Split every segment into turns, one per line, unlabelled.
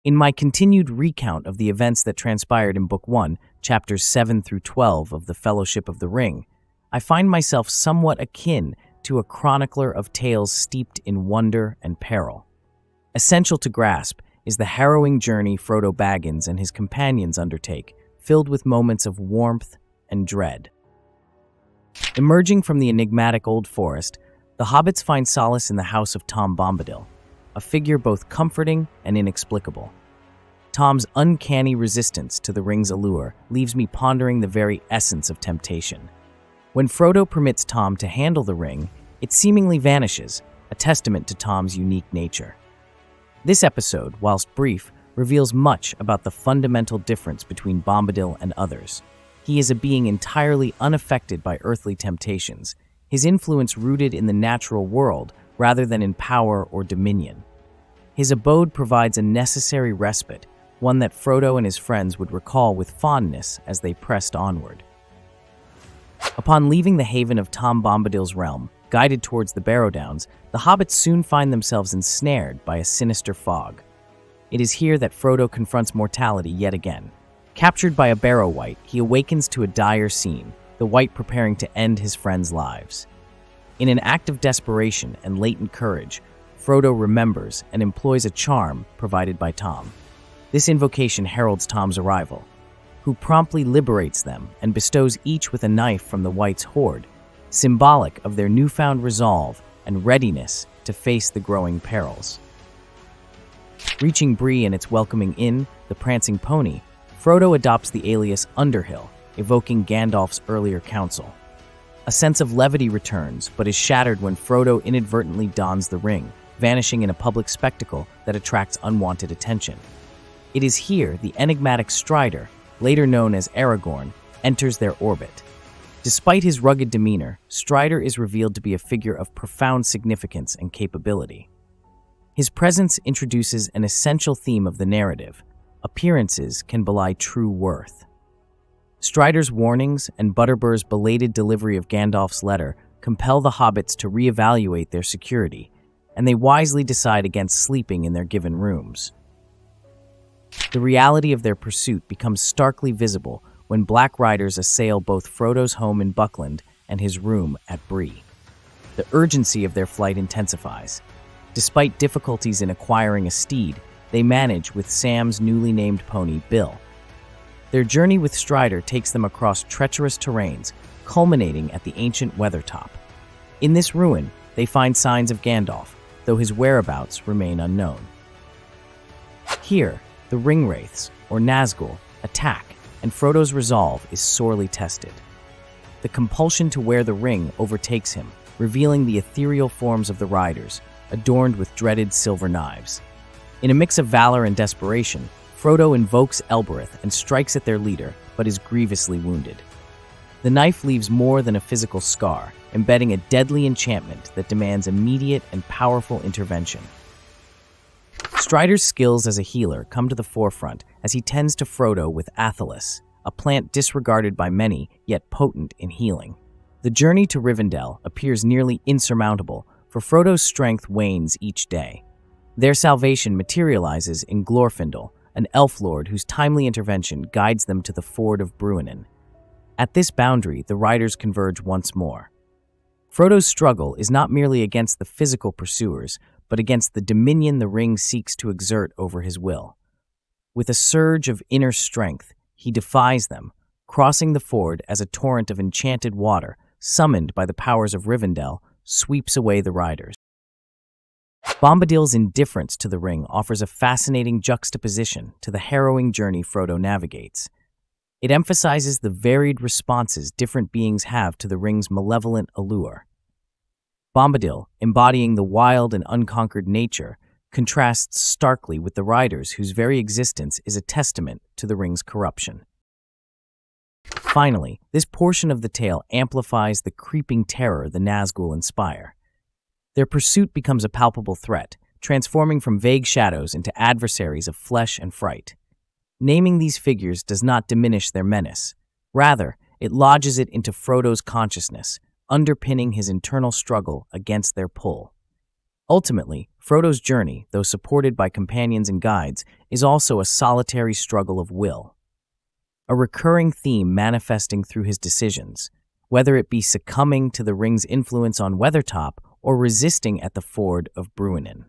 In my continued recount of the events that transpired in Book 1, chapters 7 through 12 of The Fellowship of the Ring, I find myself somewhat akin to a chronicler of tales steeped in wonder and peril. Essential to grasp is the harrowing journey Frodo Baggins and his companions undertake, filled with moments of warmth and dread. Emerging from the enigmatic old forest, the hobbits find solace in the house of Tom Bombadil, a figure both comforting and inexplicable. Tom's uncanny resistance to the ring's allure leaves me pondering the very essence of temptation. When Frodo permits Tom to handle the ring, it seemingly vanishes, a testament to Tom's unique nature. This episode, whilst brief, reveals much about the fundamental difference between Bombadil and others. He is a being entirely unaffected by earthly temptations, his influence rooted in the natural world rather than in power or dominion. His abode provides a necessary respite, one that Frodo and his friends would recall with fondness as they pressed onward. Upon leaving the haven of Tom Bombadil's realm, guided towards the Barrow-downs, the hobbits soon find themselves ensnared by a sinister fog. It is here that Frodo confronts mortality yet again. Captured by a Barrow-wight, he awakens to a dire scene, the wight preparing to end his friends' lives. In an act of desperation and latent courage, Frodo remembers and employs a charm provided by Tom. This invocation heralds Tom's arrival, who promptly liberates them and bestows each with a knife from the wight's hoard, symbolic of their newfound resolve and readiness to face the growing perils. Reaching Bree and its welcoming inn, the Prancing Pony, Frodo adopts the alias Underhill, evoking Gandalf's earlier counsel. A sense of levity returns, but is shattered when Frodo inadvertently dons the ring, vanishing in a public spectacle that attracts unwanted attention. It is here the enigmatic Strider, later known as Aragorn, enters their orbit. Despite his rugged demeanor, Strider is revealed to be a figure of profound significance and capability. His presence introduces an essential theme of the narrative: appearances can belie true worth. Strider's warnings and Butterbur's belated delivery of Gandalf's letter compel the hobbits to reevaluate their security, and they wisely decide against sleeping in their given rooms. The reality of their pursuit becomes starkly visible when Black Riders assail both Frodo's home in Buckland and his room at Bree. The urgency of their flight intensifies. Despite difficulties in acquiring a steed, they manage with Sam's newly named pony, Bill. Their journey with Strider takes them across treacherous terrains, culminating at the ancient Weathertop. In this ruin, they find signs of Gandalf, though his whereabouts remain unknown. Here, the Ringwraiths, or Nazgul, attack, and Frodo's resolve is sorely tested. The compulsion to wear the ring overtakes him, revealing the ethereal forms of the riders, adorned with dreaded silver knives. In a mix of valor and desperation, Frodo invokes Elbereth and strikes at their leader, but is grievously wounded. The knife leaves more than a physical scar, embedding a deadly enchantment that demands immediate and powerful intervention. Strider's skills as a healer come to the forefront as he tends to Frodo with Athelas, a plant disregarded by many, yet potent in healing. The journey to Rivendell appears nearly insurmountable, for Frodo's strength wanes each day. Their salvation materializes in Glorfindel, an elf lord whose timely intervention guides them to the ford of Bruinen. At this boundary, the riders converge once more. Frodo's struggle is not merely against the physical pursuers, but against the dominion the ring seeks to exert over his will. With a surge of inner strength, he defies them, crossing the ford as a torrent of enchanted water, summoned by the powers of Rivendell, sweeps away the riders. Bombadil's indifference to the ring offers a fascinating juxtaposition to the harrowing journey Frodo navigates. It emphasizes the varied responses different beings have to the ring's malevolent allure. Bombadil, embodying the wild and unconquered nature, contrasts starkly with the riders whose very existence is a testament to the ring's corruption. Finally, this portion of the tale amplifies the creeping terror the Nazgul inspire. Their pursuit becomes a palpable threat, transforming from vague shadows into adversaries of flesh and fright. Naming these figures does not diminish their menace. Rather, it lodges it into Frodo's consciousness, underpinning his internal struggle against their pull. Ultimately, Frodo's journey, though supported by companions and guides, is also a solitary struggle of will. A recurring theme manifesting through his decisions, whether it be succumbing to the ring's influence on Weathertop or resisting at the ford of Bruinen.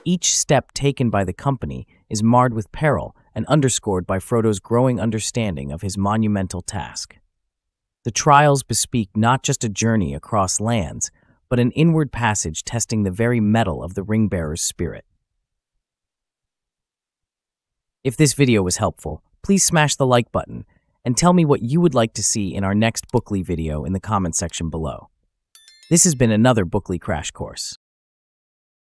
Each step taken by the company is marred with peril and underscored by Frodo's growing understanding of his monumental task. The trials bespeak not just a journey across lands, but an inward passage testing the very mettle of the ring-bearer's spirit. If this video was helpful, please smash the like button and tell me what you would like to see in our next Bookly video in the comment section below. This has been another Bookly Crash Course.